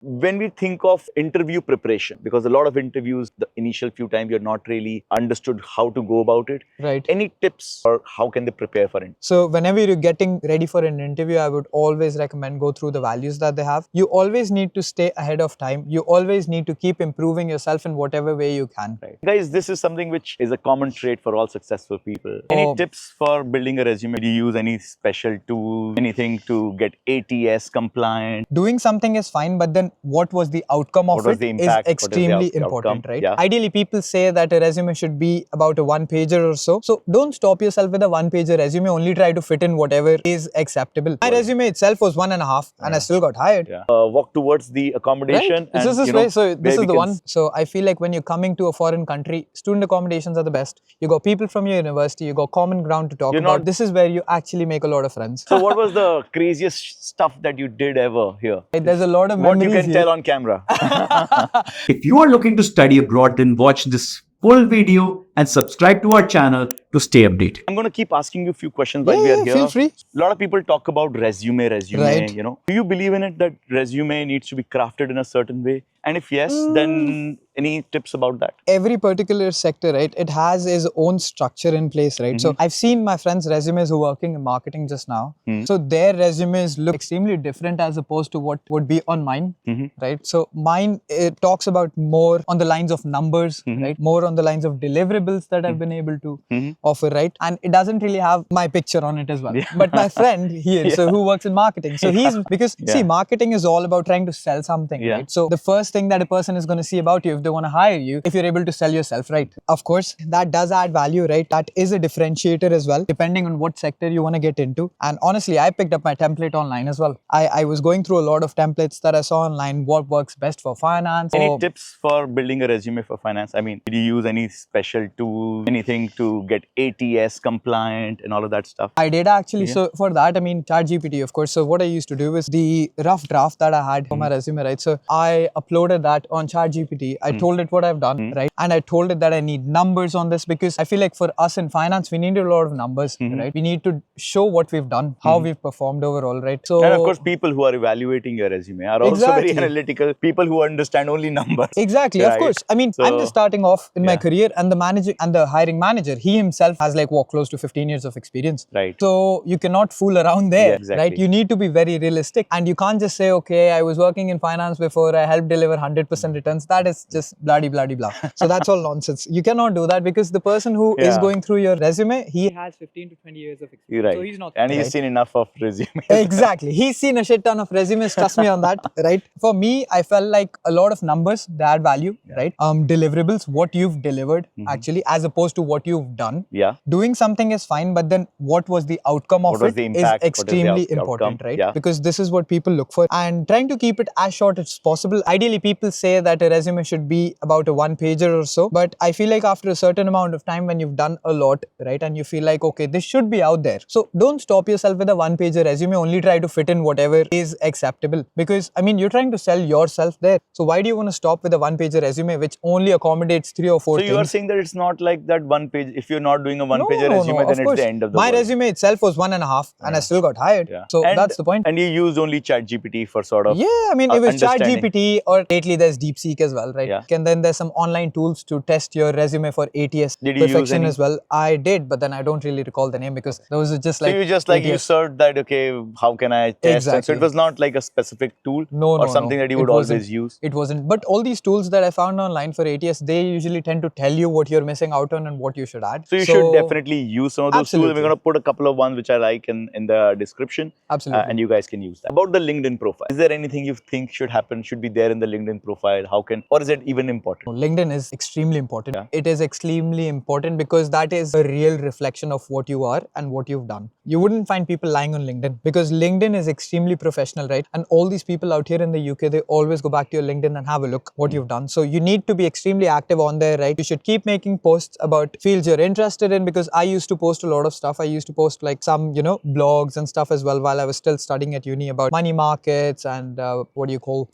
When we think of interview preparation, because a lot of interviews, the initial few times, you're not really understood how to go about it. Right. Any tips or how can they prepare for it? So whenever you're getting ready for an interview, I would always recommend go through the values that they have. You always need to stay ahead of time. You always need to keep improving yourself in whatever way you can. Right. Guys, this is something which is a common trait for all successful people. Any tips for building a resume? Do you use any special tool, anything to get ATS compliant? Doing something is fine, but then what was the outcome of it is extremely important, right? Yeah. Ideally, people say that a resume should be about a one-pager or so. So don't stop yourself with a one-pager resume. Only try to fit in whatever is acceptable. My resume itself was 1.5 and I still got hired. Yeah. Walk towards the accommodation. Right. This is this way. So this is the one. So I feel like when you're coming to a foreign country, student accommodations are the best. You got people from your university, you got common ground to talk about. This is where you actually make a lot of friends. So what was the craziest stuff that you did ever here? There's a lot of memories. What you can tell on camera. If you are looking to study abroad, then watch this full video and subscribe to our channel to stay updated. I'm going to keep asking you a few questions while we are here. Feel free. A lot of people talk about resume, Right. you know. Do you believe in it that resume needs to be crafted in a certain way? And if yes, then any tips about that? Every particular sector, right, it has its own structure in place, right? So I've seen my friends' resumes who are working in marketing just now. So their resumes look extremely different as opposed to what would be on mine, right? So mine, it talks about more on the lines of numbers, right? More on the lines of deliverables that I've been able to offer, right? And it doesn't really have my picture on it as well. But my friend here, so who works in marketing, so he's, because see, marketing is all about trying to sell something, right? So the first thing that a person is going to see about you if they want to hire you, if you're able to sell yourself, right? Of course, that does add value, right? That is a differentiator as well, depending on what sector you want to get into. And honestly, I picked up my template online as well. I was going through a lot of templates that I saw online, what works best for finance. Any tips for building a resume for finance? I mean, did you use any special tool, anything to get ATS compliant and all of that stuff? I did actually. So for that, I mean, ChatGPT, of course. So what I used to do is the rough draft that I had for my resume, right? So I uploaded that on ChatGPT. I told it what I've done, right? And I told it that I need numbers on this because I feel like for us in finance, we need a lot of numbers, right? We need to show what we've done, how we've performed overall, right? So, and of course, people who are evaluating your resume are also very analytical. People who understand only numbers. Exactly, right? Of course. I mean, I'm just starting off in my career, and the manager and the hiring manager, he himself has like close to 15 years of experience. Right. So you cannot fool around there, right? You need to be very realistic, and you can't just say, okay, I was working in finance before, I helped deliver 100% returns. That is just blah blah blah. So that's all nonsense. You cannot do that because the person who is going through your resume, he has 15 to 20 years of experience. Right. So he's not. And he's seen enough of resumes. Exactly. He's seen a shit ton of resumes. Trust me on that, right? For me, I felt like a lot of numbers, they add value, right? Deliverables, what you've delivered actually, as opposed to what you've done. Yeah. Doing something is fine, but then what was the outcome of it is extremely important, right? Yeah. Because this is what people look for, and trying to keep it as short as possible. Ideally, people say that a resume should be about a one-pager or so, but I feel like after a certain amount of time, when you've done a lot, right, and you feel like, okay, this should be out there. So don't stop yourself with a one-pager resume. Only try to fit in whatever is acceptable, because I mean, you're trying to sell yourself there. So why do you want to stop with a one-pager resume which only accommodates 3 or 4 things? So you are saying that it's not like that one page. If you're not doing a one-pager resume, then it's the end of the My world. resume itself was 1.5 and I still got hired. So that's the point. And you used only ChatGPT for sort of I mean, it was ChatGPT, or lately there's DeepSeek as well, right? And then there's some online tools to test your resume for ATS perfection as well. I did, but then I don't really recall the name because those are just like. So you just like you searched that, okay, how can I test? Exactly. So it was not like a specific tool or something that you would always use. It wasn't. But all these tools that I found online for ATS, they usually tend to tell you what you're missing out on and what you should add. So you should definitely use some of those tools. We're going to put a couple of ones which I like in the description. Absolutely. And you guys can use that. About the LinkedIn profile, is there anything you think should happen, should be there in the LinkedIn profile? Or is it even important? LinkedIn is extremely important. It is extremely important because that is a real reflection of what you are and what you've done. You wouldn't find people lying on LinkedIn because LinkedIn is extremely professional, right? And all these people out here in the UK, they always go back to your LinkedIn and have a look what you've done. So you need to be extremely active on there, right? You should keep making posts about fields you're interested in, because I used to post a lot of stuff. I used to post like some, blogs and stuff as well while I was still studying at uni about money markets and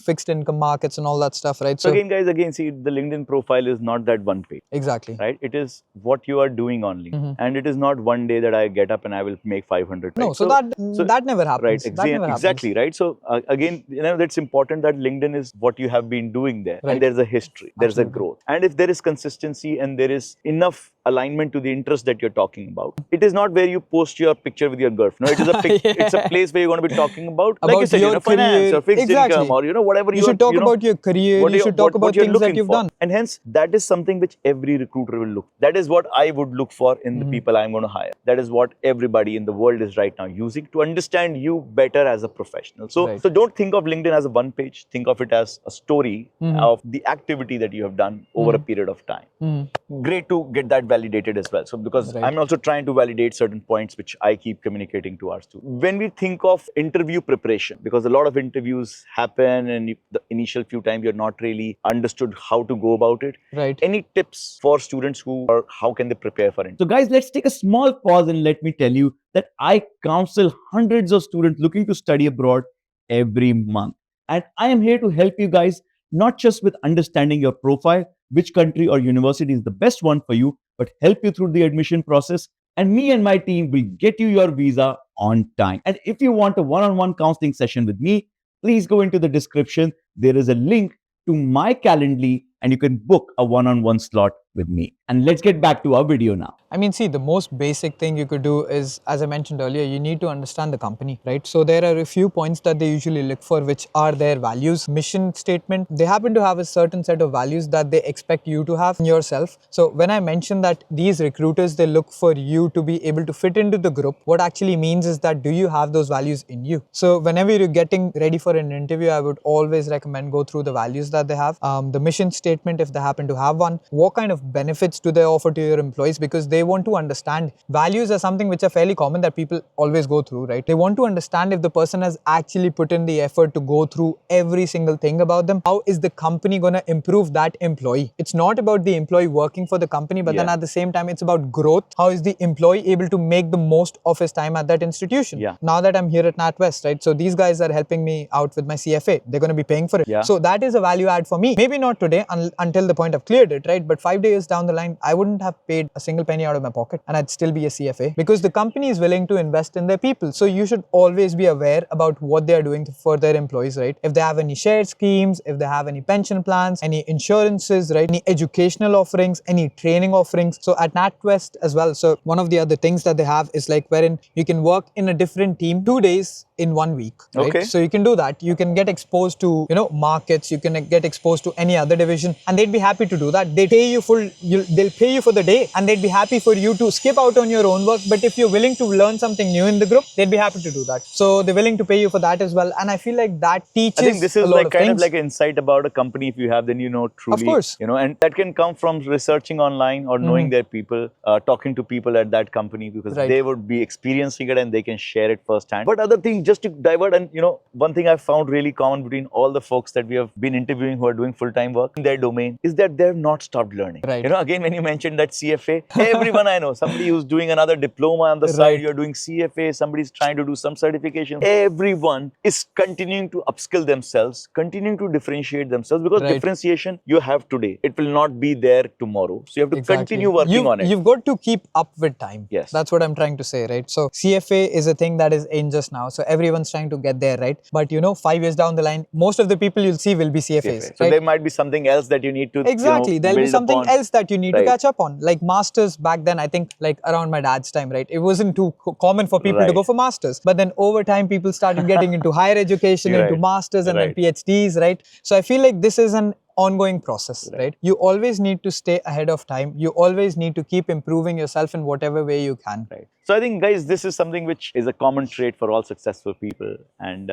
fixed income markets. certificates and all that stuff, right? So again, guys, see, the LinkedIn profile is not that one page. Exactly. Right? It is what you are doing on LinkedIn. And it is not one day that I get up and I will make 500. Right? No, so that never happens. Right, that never exactly, happens. right? So again, that's important that LinkedIn is what you have been doing there. Right. And there's a history, there's Absolutely. a growth. And if there is consistency and there is enough alignment to the interest that you're talking about, it is not where you post your picture with your girlfriend. No, it is a it's a place where you're going to be talking about like you said, your finance or fixed exactly. income or whatever you should talk about your career, you should talk about things that you've done. And hence that is something which every recruiter will look. That is what I would look for in the people I'm going to hire. That is what everybody in the world is right now using to understand you better as a professional. So so don't think of LinkedIn as a one page, think of it as a story of the activity that you have done over a period of time. Great to get that validated as well. So because I'm also trying to validate certain points which I keep communicating to our students. When we think of interview preparation, because a lot of interviews happen and the initial few times you're not really understood how to go about it. Right. Any tips for students or how can they prepare for it? So guys, let's take a small pause and let me tell you that I counsel hundreds of students looking to study abroad every month. And I am here to help you guys, not just with understanding your profile, which country or university is the best one for you, but help you through the admission process. And me and my team will get you your visa on time. And if you want a one-on-one counseling session with me, please go into the description. There is a link to my Calendly and you can book a one-on-one slot with me. And let's get back to our video now. I mean, see, the most basic thing you could do is, as I mentioned earlier, you need to understand the company, right? So there are a few points that they usually look for, which are their values, mission statement. They happen to have a certain set of values that they expect you to have in yourself. So when I mention that these recruiters, they look for you to be able to fit into the group, what actually means is that do you have those values in you? So whenever you're getting ready for an interview, I would always recommend go through the values that they have, the mission statement if they happen to have one, what kind of benefits do they offer to your employees, because they want to understand. Values are something which are fairly common that people always go through, right? They want to understand if the person has actually put in the effort to go through every single thing about them. How is the company going to improve that employee? It's not about the employee working for the company, but then at the same time, it's about growth. How is the employee able to make the most of his time at that institution? Now that I'm here at NatWest, right? So these guys are helping me out with my CFA. They're going to be paying for it. So that is a value add for me. Maybe not today until the point I've cleared it, right? But 5 days down the line, I wouldn't have paid a single penny out of my pocket and I'd still be a CFA because the company is willing to invest in their people. So you should always be aware about what they are doing for their employees, right? If they have any shared schemes, if they have any pension plans, any insurances, right? Any educational offerings, any training offerings. So at NatWest as well. So one of the other things that they have is like wherein you can work in a different team 2 days in 1 week, right? So you can do that. You can get exposed to, markets. You can get exposed to any other division and they'd be happy to do that. They pay you they'll pay you for the day and they'd be happy for you to skip out on your own work. But if you're willing to learn something new in the group, they'd be happy to do that. So they're willing to pay you for that as well. And I feel like that teaches I think this is a lot like of kind things. of like an insight about a company if you have, then truly. Of course. And that can come from researching online or knowing their people, talking to people at that company because they would be experiencing it and they can share it firsthand. But other thing, just to divert, and one thing I've found really common between all the folks that we have been interviewing who are doing full-time work in their domain is that they've not stopped learning. Again, when you mentioned that CFA, everyone I know, somebody who's doing another diploma on the side, you're doing CFA, somebody's trying to do some certification. Everyone is continuing to upskill themselves, continuing to differentiate themselves because differentiation you have today, it will not be there tomorrow. So you have to continue working on it. You've got to keep up with time. Yes. That's what I'm trying to say, right? So CFA is a thing that is in just now. So everyone's trying to get there, right? But 5 years down the line, most of the people you'll see will be CFAs. So there might be something else that you need to there'll be something else that you need to catch up on. Like masters back then, I think like around my dad's time, right? It wasn't too common for people to go for masters. But then over time, people started getting into higher education, into masters and then PhDs, right? So I feel like this is an ongoing process, right? You always need to stay ahead of time. You always need to keep improving yourself in whatever way you can. So I think, guys, this is something which is a common trait for all successful people. And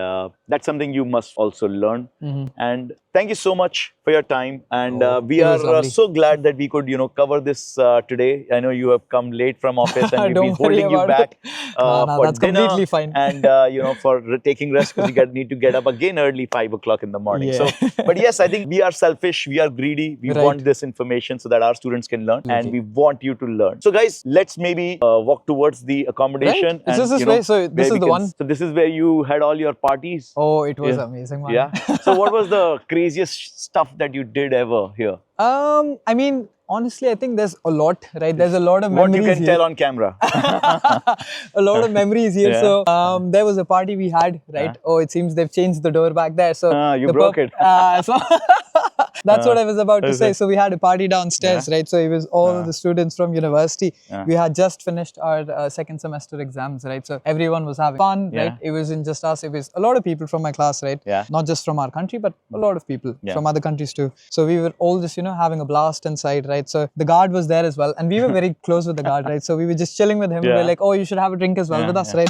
that's something you must also learn. And thank you so much for your time. And we are so glad that we could, cover this today. I know you have come late from office and we've been holding you back for that's dinner. Completely fine. And, for taking rest because you need to get up again early 5 o'clock in the morning. So, but yes, I think we are selfish. We are greedy. We want this information so that our students can learn and we want you to learn. So guys, let's maybe walk towards the accommodation. Right? It's just this you know, way. So this where is the we can- one. So this is where you had all your parties. Oh, it was Yeah. amazing, man. Yeah. So what was the craziest stuff that you did ever here? I mean, honestly, I think there's a lot, right? There's a lot of What memories you can here. tell on camera. A lot of memories here. Yeah. So there was a party we had, right? Oh, it seems they've changed the door back there. So You the broke it. So that's what I was about to say. okay. So we had a party downstairs, right? So it was all the students from university. We had just finished our second semester exams, right? So everyone was having fun, right? It wasn't just us. It was a lot of people from my class, right? Yeah. Not just from our country, but a lot of people from other countries too. So we were all just, having a blast inside, right? So the guard was there as well. And we were very close with the guard, right? So we were just chilling with him. We were like, oh, you should have a drink as well with us, right?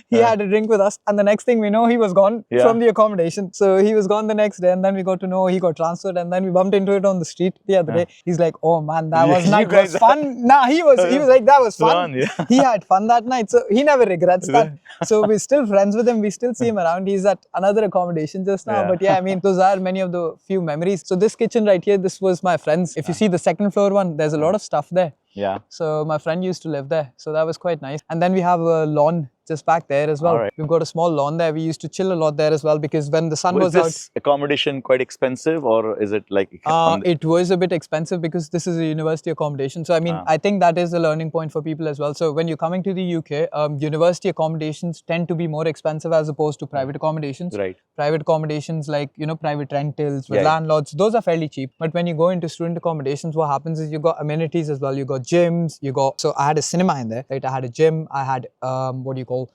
He had a drink with us. And the next thing we know, he was gone from the accommodation. So he was gone the next day. And then we got to know he got transferred. And then we bumped into it on the street the other day. He's like, oh man, that was night was fun. Nah, he was like, that was fun. He had fun that night. So he never regrets that. So we're still friends with him. We still see him around. He's at another accommodation just now. But yeah, I mean, those are many of the few memories. So this kitchen right here, this was my friend's. If you see the second floor one, there's a lot of stuff there. Yeah. So my friend used to live there. So that was quite nice. And then we have a lawn just back there as well. We've got a small lawn there. We used to chill a lot there as well because when the sun was out. Is this accommodation quite expensive or is it like... it was a bit expensive because this is a university accommodation. So I mean, I think that is a learning point for people as well. So when you're coming to the UK, university accommodations tend to be more expensive as opposed to private accommodations. Right. Private accommodations like, private rentals with landlords, those are fairly cheap. But when you go into student accommodations, what happens is you got amenities as well. You got gyms, so I had a cinema in there, right? I had a gym, I had, a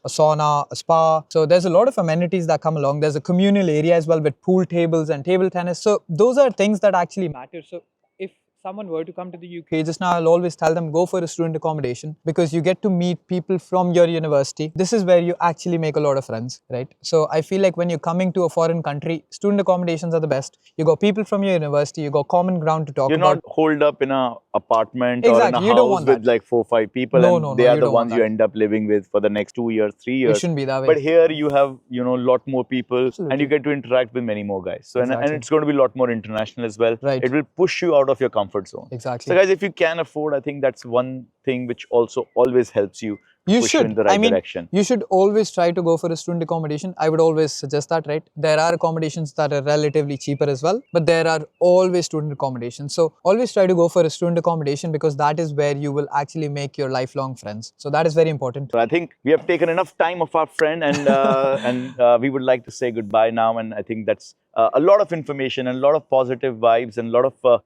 sauna, a spa. So there's a lot of amenities that come along. There's a communal area as well with pool tables and table tennis. So those are things that actually matter. So if someone were to come to the UK, just now I'll always tell them go for a student accommodation because you get to meet people from your university. This is where you actually make a lot of friends, right? So I feel like when you're coming to a foreign country, student accommodations are the best. You got people from your university, you got common ground to talk about. You're not holed up in a apartment or in a house with like 4 or 5 people and they are the ones you end up living with for the next 2 years, 3 years. It shouldn't be that way. But here you have, a lot more people and you get to interact with many more guys. So and it's going to be a lot more international as well. Right. It will push you out of your comfort zone. Exactly. So guys, if you can afford, I think that's one thing which also always helps you. You push you in the right direction. You should always try to go for a student accommodation. I would always suggest that, right? There are accommodations that are relatively cheaper as well, but there are always student accommodations. So always try to go for a student accommodation because that is where you will actually make your lifelong friends. So that is very important. So I think we have taken enough time of our friend and we would like to say goodbye now. And I think that's a lot of information and a lot of positive vibes and a lot of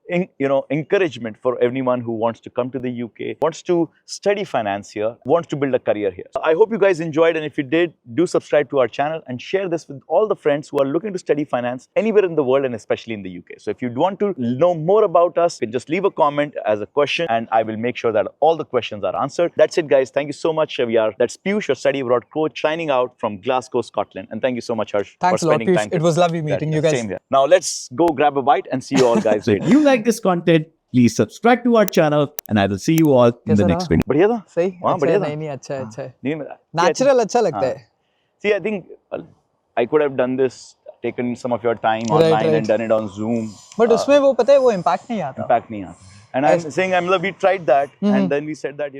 encouragement for anyone who wants to come to the UK, wants to study finance here, wants to build a career here. So I hope you guys enjoyed, and if you did, do subscribe to our channel and share this with all the friends who are looking to study finance anywhere in the world and especially in the UK. So if you want to know more about us, you can just leave a comment as a question and I will make sure that all the questions are answered. That's it guys. Thank you so much. That's Piyush, your study abroad coach, signing out from Glasgow, Scotland. And thank you so much, Harsh. Thanks a lot, Piyush. It was lovely meeting you guys. Same here. Now let's go grab a bite and see you all guys later. If you like this content, please subscribe to our channel and I will see you all in the next video. बढ़िया था? सही? हाँ, बढ़िया था? नहीं अच्छा है अच्छा है. नहीं, Natural अच्छा लगता है. See, I think I could have done this, taken some of your time online and done it on Zoom. But उसमें वो पता है वो impact नहीं आता. Impact नहीं आता. And I'm saying, we tried that and then we said that,